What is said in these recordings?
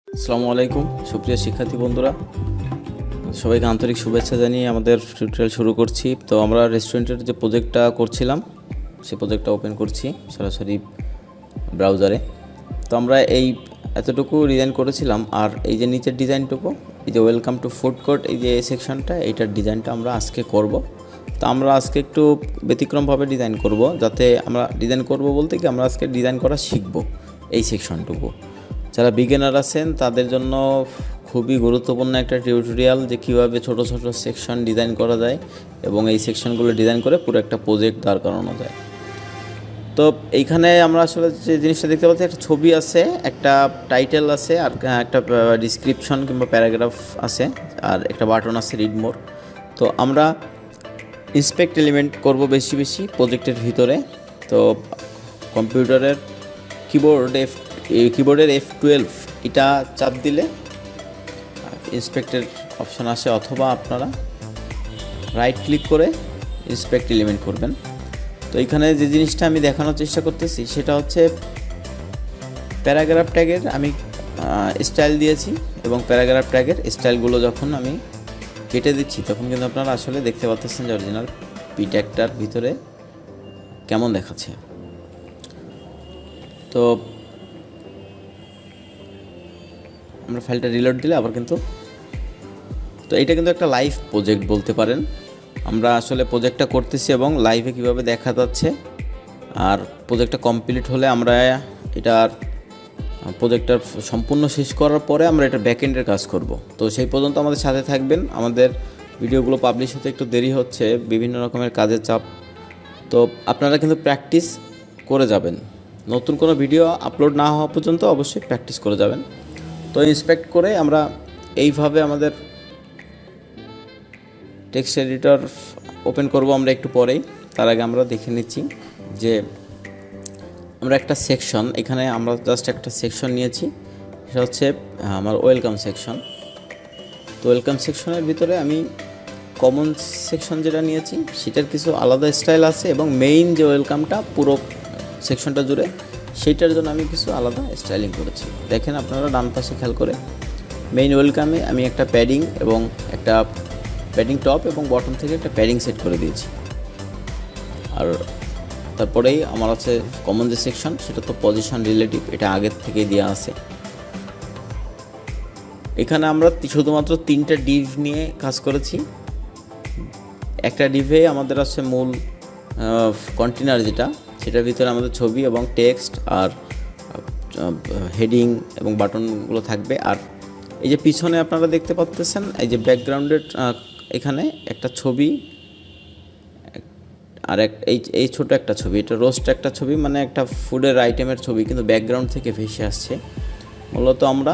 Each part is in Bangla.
আসসালামু আলাইকুম সুপ্রিয় শিক্ষার্থী বন্ধুরা, সবাইকে আন্তরিক শুভেচ্ছা জানিয়ে আমাদের টিউটোরিয়াল শুরু করছি। তো আমরা রেস্টুরেন্টের যে প্রজেক্টটা করছিলাম সেই প্রজেক্টটা ওপেন করছি সরাসরি ব্রাউজারে। তো আমরা এই এতটুকু ডিজাইন করেছিলাম, আর এই যে নিচের ডিজাইনটুকু, এই যে ওয়েলকাম টু ফুড কোর্ট, এই যে সেকশনটা, এইটার ডিজাইনটা আমরা আজকে করব। তো আমরা আজকে একটু ব্যতিক্রমভাবে ডিজাইন করব, যাতে আমরা ডিজাইন করব বলতে কি আমরা আজকে ডিজাইন করা শিখব এই সেকশনটুকু। যারা বিগিনার আছেন তাদের জন্য খুবই গুরুত্বপূর্ণ একটা টিউটোরিয়াল, যে কীভাবে ছোট ছোট সেকশন ডিজাইন করা যায় এবং এই সেকশনগুলো ডিজাইন করে পুরো একটা প্রজেক্ট দাঁড় করানো যায়। তো এইখানে আমরা আসলে যে জিনিসটা দেখতে পাচ্ছি, একটা ছবি আছে, একটা টাইটেল আছে, আর একটা ডিসক্রিপশন কিংবা প্যারাগ্রাফ আছে, আর একটা বাটন আছে রিড মোর। তো আমরা ইন্সপেক্ট এলিমেন্ট করব বেশি বেশি প্রজেক্টের ভিতরে। তো কম্পিউটারের কিবোর্ডের F12 এটা চাপ দিলে ইন্সপেক্টের অপশন আসে, অথবা আপনারা রাইট ক্লিক করে ইন্সপেক্ট এলিমেন্ট করবেন। তো এইখানে যে জিনিসটা আমি দেখানোর চেষ্টা করতেছি সেটা হচ্ছে প্যারাগ্রাফ ট্যাগের আমি স্টাইল দিয়েছি, এবং প্যারাগ্রাফ ট্যাগের স্টাইলগুলো যখন আমি কেটে দিচ্ছি তখন কিন্তু আপনারা আসলে দেখতে পাচ্ছেন যে অরিজিনাল পি ট্যাগটার ভিতরে কেমন দেখাচ্ছে। তো আমরা ফাইলটা রিলোড দিলে আবার কিন্তু, তো এটা কিন্তু একটা লাইভ প্রজেক্ট বলতে পারেন। আমরা আসলে প্রজেক্টটা করতেছি এবং লাইভে কিভাবে দেখা যাচ্ছে, আর প্রজেক্টটা কমপ্লিট হলে আমরা এটার প্রজেক্টটা সম্পূর্ণ শেষ করার পরে আমরা এটা ব্যাকএন্ডের কাজ করব। তো সেই পর্যন্ত আমাদের সাথে থাকবেন। আমাদের ভিডিওগুলো পাবলিশ হতে একটু দেরি হচ্ছে, বিভিন্ন রকমের কাজের চাপ। তো আপনারা কিন্তু প্র্যাকটিস করে যাবেন, নতুন কোনো ভিডিও আপলোড না হওয়া পর্যন্ত অবশ্যই প্র্যাকটিস করে যাবেন। তো ইন্সপেক্ট করে আমরা এইভাবে আমাদের টেক্সট এডিটর ওপেন করব আমরা একটু পরেই। তার আগে আমরা দেখে নিচ্ছি যে আমরা একটা সেকশন, এখানে আমরা জাস্ট একটা সেকশন নিয়েছি, সেটা হচ্ছে আমার ওয়েলকাম সেকশন। তো ওয়েলকাম সেকশনের ভিতরে আমি কমন সেকশন যেটা নিয়েছি সেটার কিছু আলাদা স্টাইল আছে, এবং মেইন যে ওয়েলকামটা পুরো সেকশনটা জুড়ে সেইটার জন্য আমি কিছু আলাদা স্টাইলিং করেছি। দেখেন আপনারা ডান পাশে খেয়াল করে, মেইন ওয়েলকামে আমি একটা প্যাডিং এবং একটা প্যাডিং টপ এবং বটম থেকে একটা প্যাডিং সেট করে দিয়েছি। আর তারপরেই আমার আছে কমন যে সেকশন, সেটা তো পজিশন রিলেটিভ, এটা আগের থেকেই দেওয়া আছে। এখানে আমরা শুধুমাত্র 3টা ডিভ নিয়ে কাজ করেছি। একটা ডিভে আমাদের আছে মূল কন্টেনার যেটা, সেটার ভিতরে আমাদের ছবি এবং টেক্সট আর হেডিং এবং বাটনগুলো থাকবে। আর এই যে পিছনে আপনারা দেখতে পাচ্ছেন, এই যে ব্যাকগ্রাউন্ডের এখানে একটা ছবি, আর এই ছোট একটা ছবি, এটা রোস্ট একটা ছবি, মানে একটা ফুডের আইটেমের ছবি, কিন্তু ব্যাকগ্রাউন্ড থেকে ভেসে আসছে। মূলত আমরা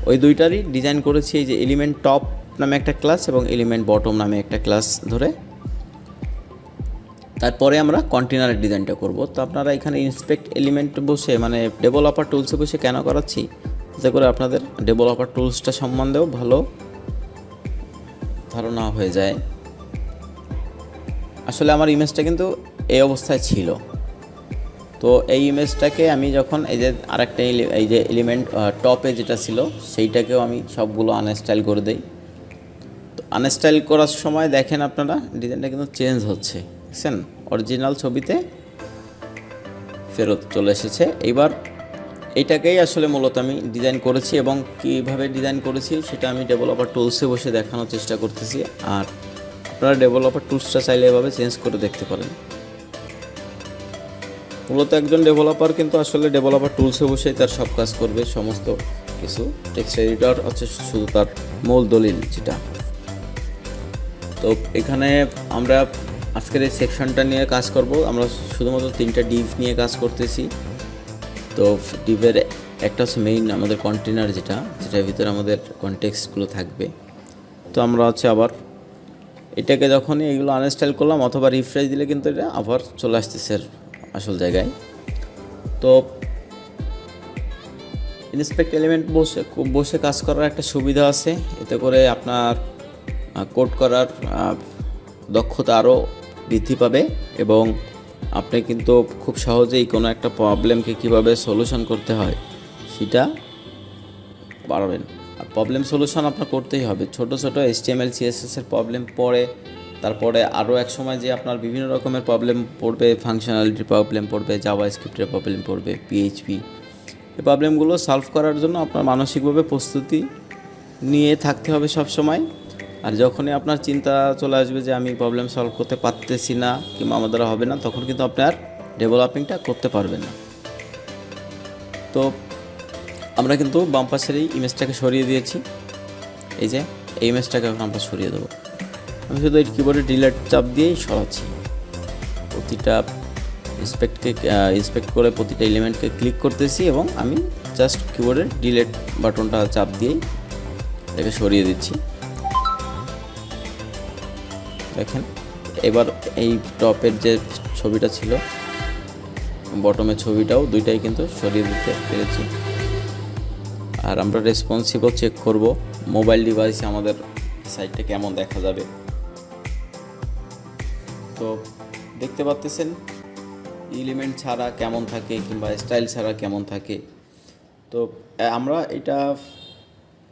ওই দুইটারই ডিজাইন করেছি, এই যে এলিমেন্ট টপ নামে একটা ক্লাস এবং এলিমেন্ট বটম নামে একটা ক্লাস ধরে। তারপরে আমরা কন্টেনারের ডিজাইনটা করব। তো আপনারা এখানে ইন্সপেক্ট এলিমেন্ট বসে, মানে ডেভেলপার টুলসে বসে কেন করাচ্ছি, যাতে করে আপনাদের ডেভেলপার টুলসটা সম্বন্ধেও ভালো ধারণা হয়ে যায়। আসলে আমার ইমেজটা কিন্তু এই অবস্থায় ছিল। তো এই ইমেজটাকে আমি যখন এই যে আরেকটা এই যে এলিমেন্ট টপে যেটা ছিল সেইটাকেও আমি সবগুলো আনস্টাইল করে দেই। তো আনস্টাইল করার সময় দেখেন আপনারা ডিজাইনটা কিন্তু চেঞ্জ হচ্ছে, দেখছেন, অরিজিনাল ছবিতে ফেরত চলে এসেছে। এইবার এইটাকেই আসলে মূলত আমি ডিজাইন করেছি, এবং কীভাবে ডিজাইন করেছি সেটা আমি ডেভেলপার টুলসে বসে দেখানোর চেষ্টা করতেছি। আর আপনারা ডেভেলপার টুলসটা চাইলে এভাবে চেঞ্জ করে দেখতে পারেন। মূলত একজন ডেভেলপার কিন্তু আসলে ডেভেলপার টুলসে বসেই তার সব কাজ করবে, সমস্ত কিছু। টেক্সট এডিটর হচ্ছে শুধু তার মূল দলিল যেটা। তো এখানে আমরা আজকের এই সেকশনটা নিয়ে কাজ করব। আমরা শুধুমাত্র 3টা ডিভ নিয়ে কাজ করতেছি। তো ডিভের একটা হচ্ছে মেইন আমাদের কন্টেনার যেটার ভিতরে আমাদের কনটেক্সটগুলো থাকবে। তো আমরা হচ্ছে আবার এটাকে যখনই এগুলো আনস্টাইল করলাম অথবা রিফ্রেশ দিলে কিন্তু এটা আবার চলে আসতেছে আসল জায়গায়। তো ইন্সপেক্ট এলিমেন্ট বসে কাজ করার একটা সুবিধা আছে, এতে করে আপনার কোড করার দক্ষতা আরও বৃদ্ধি পাবে, এবং আপনি কিন্তু খুব সহজেই কোনো একটা প্রবলেমকে কীভাবে সলিউশন করতে হয় সেটা পারবেন। আর প্রবলেম সলিউশন আপনার করতেই হবে। ছোট ছোট HTML CSS এর প্রবলেম পড়ে, তারপরে আরও এক সময় যে আপনার বিভিন্ন রকমের প্রবলেম পড়বে, ফাংশনালিটির প্রবলেম পড়বে, জাভাস্ক্রিপ্টের প্রবলেম পড়বে, PHP, এই প্রবলেমগুলো সলভ করার জন্য আপনার মানসিকভাবে প্রস্তুতি নিয়ে থাকতে হবে সব সময়। আর যখনই আপনার চিন্তা চলে আসবে যে আমি প্রবলেম সলভ করতে পারতেছি না কিংবা আমার দ্বারা হবে না, তখন কিন্তু আপনি আর ডেভেলপিংটা করতে পারবেন না। তো আমরা কিন্তু বাম পাশের এই ইমেজটাকে সরিয়ে দিয়েছি। এই যে এই ইমেজটাকে এখন আমরা সরিয়ে দেবো। আমি শুধু এই কিবোর্ডে ডিলিট চাপ দিয়েই সরাচ্ছি। প্রতিটা ইন্সপেক্ট করে প্রতিটা এলিমেন্টকে ক্লিক করতেছি এবং আমি জাস্ট কিবোর্ডের ডিলিট বাটনটা চাপ দিয়েই এটাকে সরিয়ে দিচ্ছি। দেখেন এবার এই টপের যে ছবিটা ছিল, বটমের ছবিটাও দুইটাই কিন্তু সরিয়ে দিতে পেরেছি। আর আমরা রেসপন্সিভও চেক করব, মোবাইল ডিভাইসে আমাদের সাইটটা কেমন দেখা যাবে। তো দেখতে পাচ্ছেন এলিমেন্ট ছাড়া কেমন থাকে কিংবা স্টাইল ছাড়া কেমন থাকে। তো আমরা এটা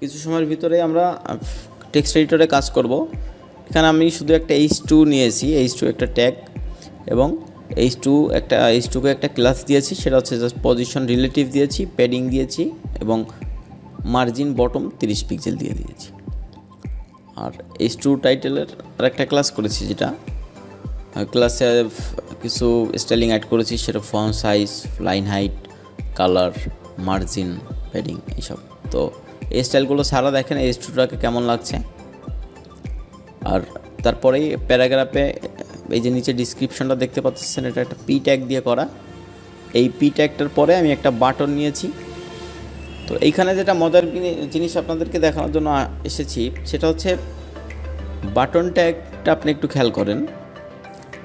কিছু সময়ের ভিতরে আমরা টেক্সট এডিটরে কাজ করব। এখানে আমি শুধু একটা H2 নিয়েছি, H2 একটা ট্যাগ, এবং H2কে একটা ক্লাস দিয়েছি, সেটা হচ্ছে জাস্ট পজিশন রিলেটিভ দিয়েছি, প্যাডিং দিয়েছি এবং মার্জিন বটম 30 পিক্সেল দিয়ে দিয়েছি। আর H2 টাইটেলের আর একটা ক্লাস করেছি, যেটা ক্লাসে কিছু স্টাইলিং অ্যাড করেছি, সেটা font size, line height, colour, margin, padding, এইসব। তো এই স্টাইলগুলো সারা দেখেন H2টাকে কেমন লাগছে। আর তারপরেই প্যারাগ্রাফে এই যে নিচে ডিসক্রিপশনটা দেখতে পাচ্ছেন, এটা একটা পি ট্যাগ দিয়ে করা। এই পি ট্যাগটার পরে আমি একটা বাটন নিয়েছি। তো এইখানে যেটা মজার জিনিস আপনাদেরকে দেখানোর জন্য এসেছি, সেটা হচ্ছে বাটন ট্যাগটা আপনি একটু খেয়াল করেন।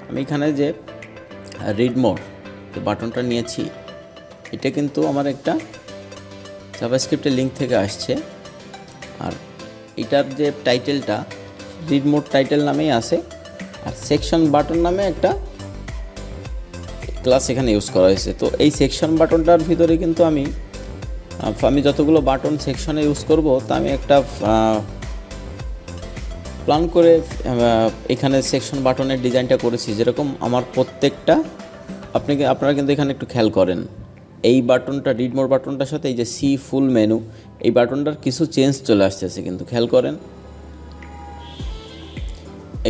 আমি এখানে যে রিড মোর যে বাটনটা নিয়েছি, এটা কিন্তু আমার একটা জাভাস্ক্রিপ্টের লিঙ্ক থেকে আসছে। আর এটার যে টাইটেলটা রিড মোর টাইটেল নামেই আছে, আর সেকশন বাটন নামে একটা ক্লাস এখানে ইউজ করা হয়েছে। তো এই সেকশন বাটনটার ভিতরে কিন্তু আমি যতগুলো বাটন সেকশনে ইউজ করব, তা আমি একটা প্ল্যান করে এখানে সেকশন বাটনের ডিজাইনটা করেছি। যেরকম আমার প্রত্যেকটা আপনারা কিন্তু এখানে একটু খেয়াল করেন, এই বাটনটা রিড মোর বাটনটার সাথে এই যে সি ফুল মেনু, এই বাটনটার কিছু চেঞ্জ চলে আসতেছে, কিন্তু খেয়াল করেন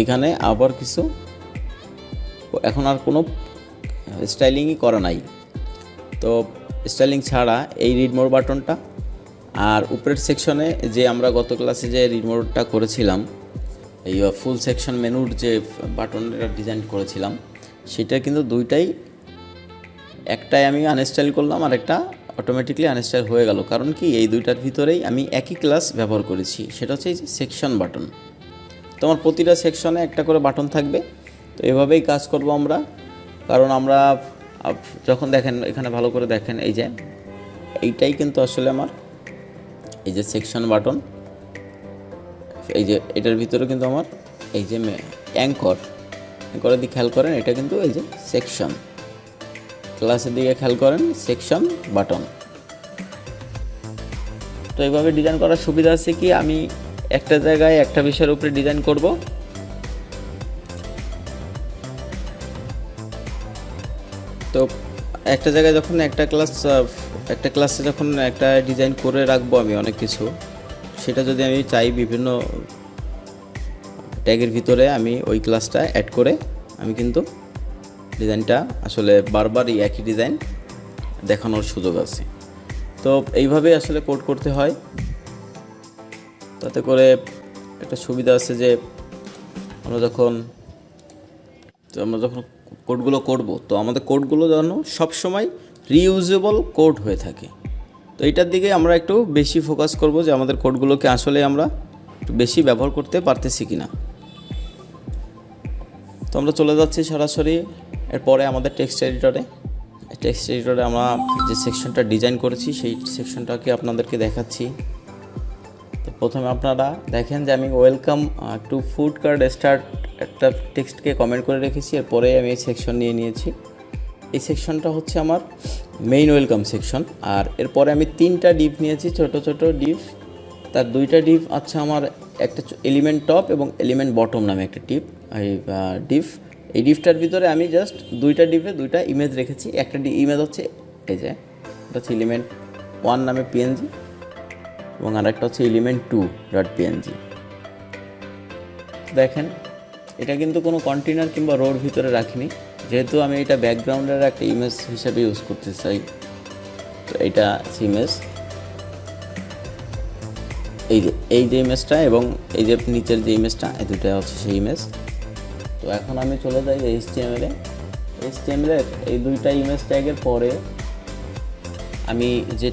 এখানে আবার কিছু, এখন আর কোনো স্টাইলিংই করা নাই। তো স্টাইলিং ছাড়া এই রিড মোর বাটনটা, আর উপরের সেকশনে যে আমরা গত ক্লাসে যে রিড মোরটা করেছিলাম, এই ফুল সেকশন মেনুর যে বাটনটা ডিজাইন করেছিলাম, সেটা কিন্তু দুইটাই, একটাই আমি আনস্টাইল করলাম আর একটা অটোমেটিকলি আনস্টাইল হয়ে গেল। কারণ কি, এই দুইটার ভিতরেই আমি একই ক্লাস ব্যবহার করেছি, সেটা হচ্ছে এই যে সেকশন বাটন। তো আমার প্রতিটা সেকশনে একটা করে বাটন থাকবে। তো এভাবেই কাজ করব আমরা। কারণ আমরা যখন দেখেন এখানে ভালো করে দেখেন, এই যে এইটাই কিন্তু আসলে আমার এই যে সেকশন বাটন, এই যে এটার ভিতরে কিন্তু আমার এই যে অ্যাঙ্করের দিকে খেয়াল করেন, এটা কিন্তু এই যে সেকশন, ক্লাসের দিকে খেয়াল করেন সেকশন বাটন। তো এইভাবে ডিজাইন করার সুবিধা আছে কি, আমি একটা জায়গায় একটা বিষয়ের উপরে ডিজাইন করব, তো একটা জায়গায় যখন একটা ক্লাসে যখন একটা ডিজাইন করে রাখবো আমি অনেক কিছু, সেটা যদি আমি চাই বিভিন্ন ট্যাগের ভিতরে আমি ওই ক্লাসটা অ্যাড করে আমি কিন্তু ডিজাইনটা আসলে বারবারই একই ডিজাইন দেখানোর সুযোগ আছে। তো এইভাবেই আসলে কোড করতে হয়। তাতে করে একটা সুবিধা আছে যে আমরা যখন কোডগুলো করব, তো আমাদের কোডগুলো যেন সবসময় রিইউজেবল কোড হয়ে থাকে। তো এইটার দিকে আমরা একটু বেশি ফোকাস করব যে আমাদের কোডগুলোকে আসলে আমরা একটু বেশি ব্যবহার করতে পারতেছি কিনা। তো আমরা চলে যাচ্ছি সরাসরি এরপরে আমাদের টেক্সট এডিটরে আমরা যে সেকশনটা ডিজাইন করেছি সেই সেকশনটাকে আপনাদেরকে দেখাচ্ছি। তো প্রথমে আপনারা দেখেন যে আমি welcome to food cart start একটা টেক্সটকে কমেন্ট করে রেখেছি, এরপরে আমি এই সেকশন নিয়ে নিয়েছি। এই সেকশনটা হচ্ছে আমার মেইন ওয়েলকাম সেকশন। আর এরপরে আমি 3টা ডিভ নিয়েছি, ছোট ছোট ডিভ। তার 2টা ডিভ আছে আমার, একটা এলিমেন্ট টপ এবং এলিমেন্ট বটম নামে একটা ডিভ। এই ডিভটার ভিতরে আমি জাস্ট 2টা ডিভে 2টা ইমেজ রেখেছি। একটা ইমেজ হচ্ছে এই যে, এটা হচ্ছে এলিমেন্ট 1 নামে পিএনজি এবং আরেকটা হচ্ছে এলিমেন্ট 2.png। দেখেন এটা কিন্তু কোনো কন্টেনার কিংবা রোর ভিতরে রাখিনি, যেহেতু আমি এটা ব্যাকগ্রাউন্ডের একটা ইমেজ হিসাবে ইউজ করতে চাই। তো এইটা ইমেজ, এই যে ইমেজটা এবং এই যে নিচের যে ইমেজটা, এই দুটো হচ্ছে সেই ইমেজ। তো এখন আমি চলে যাই এইচটিএমএলে। এইচটিএমএলের এই 2টা ইমেজ ট্যাগের পরে আমি যে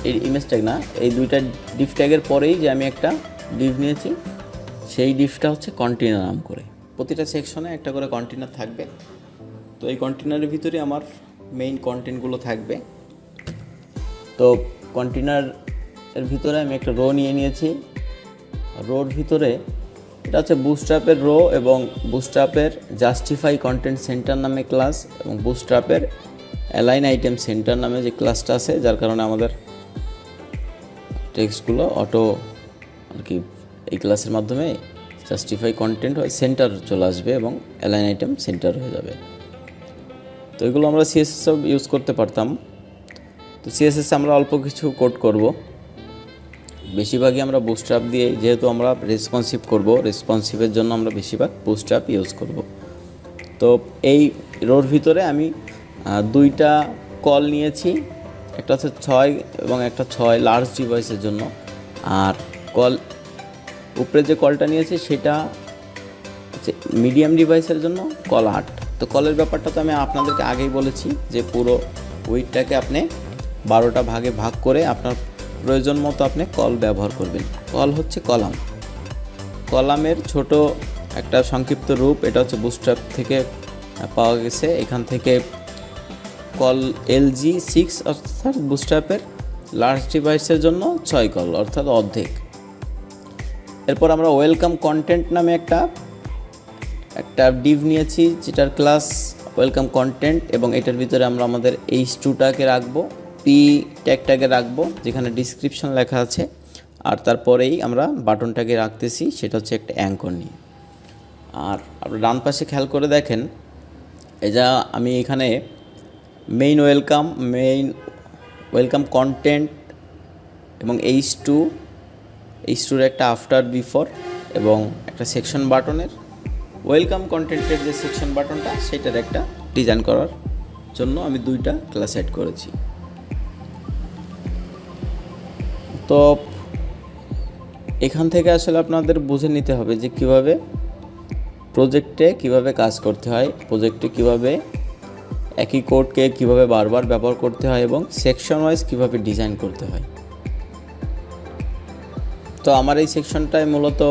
এই ইমেজ ট্যাগ না, এই 2টা ডিভ ট্যাগের পরেই যে আমি একটা ডিভ নিয়েছি, সেই ডিভটা হচ্ছে কন্টেনার নাম করে। প্রতিটা সেকশনে একটা করে কন্টেনার থাকবে। তো এই কন্টেনারের ভিতরে আমার মেইন কন্টেন্টগুলো থাকবে। তো কন্টেনারের ভিতরে আমি একটা রো নিয়ে নিয়েছি। রোর ভিতরে এটা হচ্ছে বুটস্ট্র্যাপের রো এবং বুটস্ট্র্যাপের জাস্টিফাই কন্টেন্ট সেন্টার নামে ক্লাস এবং বুটস্ট্র্যাপের অ্যালাইন আইটেম সেন্টার নামে যে ক্লাসটা আছে, যার কারণে আমাদের টেক্সটগুলো অটো আর কি এই ক্লাসের মাধ্যমে জাস্টিফাই কন্টেন্ট হয় সেন্টার চলে আসবে এবং অ্যালাইন আইটেম সেন্টার হয়ে যাবে। তো এগুলো আমরা সিএসএসও ইউজ করতে পারতাম। তো সিএসএসে আমরা অল্প কিছু কোড করব, বেশিরভাগই আমরা বুটস্ট্র্যাপ দিয়ে, যেহেতু আমরা রেসপন্সিভ করব, রেসপন্সিভের জন্য আমরা বেশিরভাগ বুটস্ট্র্যাপ ইউজ করব। তো এই রোর ভিতরে আমি 2টা কল নিয়েছি, একটা হচ্ছে 6 এবং একটা 6 লার্জ ডিভাইসের জন্য, আর কল উপরে যে কলটা নিয়েছি সেটা হচ্ছে মিডিয়াম ডিভাইসের জন্য, কল 8। তো কলের ব্যাপারটা তো আমি আপনাদেরকে আগেই বলেছি যে পুরো উইডটাকে আপনি 12টা ভাগে ভাগ করে আপনার প্রয়োজন মতো আপনি কল ব্যবহার করবেন। কল হচ্ছে কলাম, কলামের ছোট একটা সংক্ষিপ্ত রূপ। এটা হচ্ছে বুটস্ট্র্যাপ থেকে পাওয়া গেছে। এখান থেকে কল LG6 অর্থাৎ বুটস্ট্র্যাপের লার্জ ডিভাইসের জন্য 6 কল অর্থাৎ অর্ধেক। এরপর আমরা ওয়েলকাম কন্টেন্ট নামে একটা ডিভ নিয়েছি, যেটার ক্লাস ওয়েলকাম কন্টেন্ট, এবং এটার ভিতরে আমরা আমাদের H2টাকে রাখবো, P ট্যাগটাকে রাখবো যেখানে ডিসক্রিপশন লেখা আছে, আর তারপরেই আমরা বাটনটাকে রাখতেছি, সেটা হচ্ছে একটা অ্যাঙ্কর নিয়ে। আর আপনারা ডান পাশে খেয়াল করে দেখেন, এটা আমি এখানে মেইন ওয়েলকাম কন্টেন্ট এবং H2 একটা আফটার বিফোর এবং একটা সেকশন বাটনের ওয়েলকাম কন্টেন্টের যে সেকশন বাটনটা সেটার একটা ডিজাইন করার জন্য আমি 2টা ক্লাস অ্যাড করেছি। তো এখান থেকে আসলে আপনাদের বুঝে নিতে হবে যে কিভাবে প্রজেক্টে কিভাবে কাজ করতে হয়, প্রজেক্টে কিভাবে একই কোডকে কিভাবে বারবার ব্যবহার করতে হয় এবং সেকশন ওয়াইজ কিভাবে ডিজাইন করতে হয়। তো আমার এই সেকশনটায় মূলত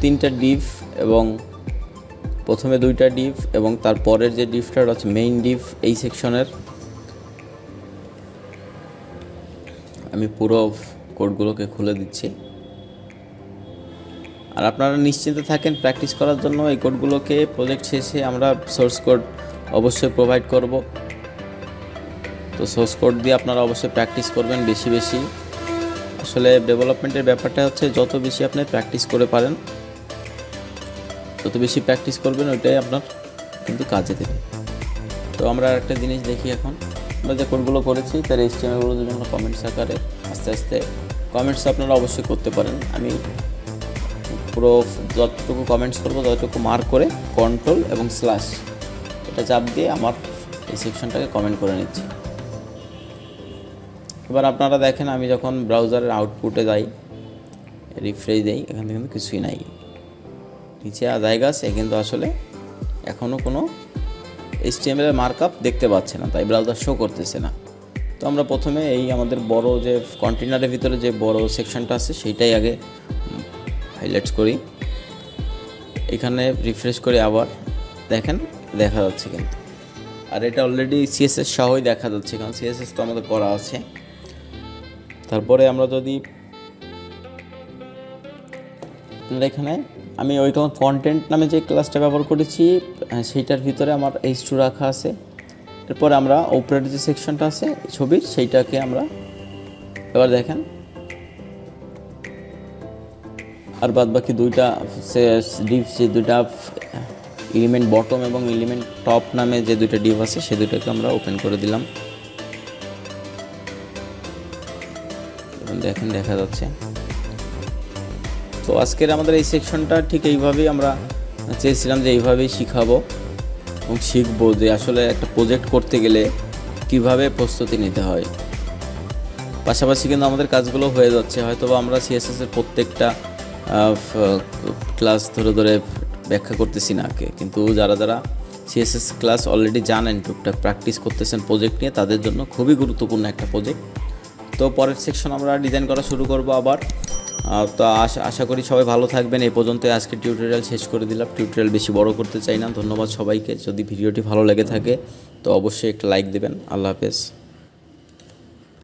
3টা ডিভ এবং প্রথমে 2টা ডিভ এবং তারপরের যে ডিভটা হচ্ছে মেইন ডিভ। এই সেকশনের আমি পুরো কোডগুলোকে খুলে দিচ্ছি, আর আপনারা নিশ্চিন্ত থাকেন প্র্যাকটিস করার জন্য এই কোডগুলোকে প্রজেক্ট শেষে আমরা সোর্স কোড অবশ্যই প্রোভাইড করব। তো সোর্স কোড দিয়ে আপনারা অবশ্যই প্র্যাকটিস করবেন বেশি বেশি। আসলে ডেভেলপমেন্টের ব্যাপারটা হচ্ছে যত বেশি আপনি প্র্যাকটিস করে পারেন, যত বেশি প্র্যাকটিস করবেন ওইটাই আপনার কিন্তু কাজে দেবে। তো আমরা একটা জিনিস দেখি, এখন আমরা যে কোডগুলো করেছি তার HTML-গুলো যদি আমরা কমেন্টস আকারে আস্তে আস্তে কমেন্টস আপনারা অবশ্যই করতে পারেন। আমি পুরো যতটুকু কমেন্টস করবো ততটুকু মার্ক করে কন্ট্রোল এবং স্ল্যাশ এটা চাপ দিয়ে আমার এই সেকশনটাকে কমেন্ট করে নিচ্ছি। এবার আপনারা দেখেন, আমি যখন ব্রাউজারের আউটপুটে যাই, রিফ্রেশ দেই, এখান থেকে কিন্তু কিছুই নাই, নিচে জায়গা আছে কিন্তু আসলে এখনও কোনো HTML এর মার্কআপ দেখতে পাচ্ছে না, তাই ব্রাউজার শো করতেছে না। তো আমরা প্রথমে এই আমাদের বড় যে কন্টেনারের ভিতরে যে বড় সেকশনটা আছে সেইটাই আগে হাইলাইটস করি। এখানে রিফ্রেশ করে আবার দেখেন দেখা যাচ্ছে কিন্তু, আর এটা অলরেডি CSS সহই দেখা যাচ্ছে, কারণ CSS তো আমাদের করা আছে। তারপরে আমরা যদি আপনারা এখানে আমি ওই কন্টেন্ট নামে যে ক্লাসটা ব্যবহার করেছি সেইটার ভিতরে আমার H2 রাখা আছে। এরপর আমরা উপরের যে সেকশনটা আছে ছবির সেইটাকে আমরা এবার দেখেন, আর বাদ বাকি দুইটা ডিভ, যে দুইটা এলিমেন্ট বটম এবং এলিমেন্ট টপ নামে যে দুইটা ডিভ আছে সে দুইটাকে আমরা ওপেন করে দিলাম। দেখেন দেখা যাচ্ছে। তো আজকের আমাদের এই সেকশনটা ঠিক এইভাবেই আমরা চেয়েছিলাম যে এইভাবেই শিখাবো এবং শিখবো যে আসলে একটা প্রজেক্ট করতে গেলে কিভাবে প্রস্তুতি নিতে হয়। পাশাপাশি কিন্তু আমাদের কাজগুলো হয়ে যাচ্ছে, হয়তো আমরা সিএসএসের প্রত্যেকটা ক্লাস ধরে ধরে ব্যাখ্যা করতেছি না কিন্তু যারা যারা সিএসএস ক্লাস অলরেডি জানেন, টুকটাক প্র্যাকটিস করতেছেন প্রজেক্ট নিয়ে, তাদের জন্য খুবই গুরুত্বপূর্ণ একটা প্রজেক্ট। তো পরের সেকশন আমরা ডিজাইন করা শুরু করব আবার। তো আশা করি সবাই ভালো থাকবেন। এই পর্যন্ত আজকে টিউটোরিয়াল শেষ করে দিলাম। টিউটোরিয়াল বেশি বড় করতে চাই না। ধন্যবাদ সবাইকে। যদি ভিডিওটি ভালো লেগে থাকে তো অবশ্যই একটা লাইক দেবেন। আল্লাহ হাফেজ।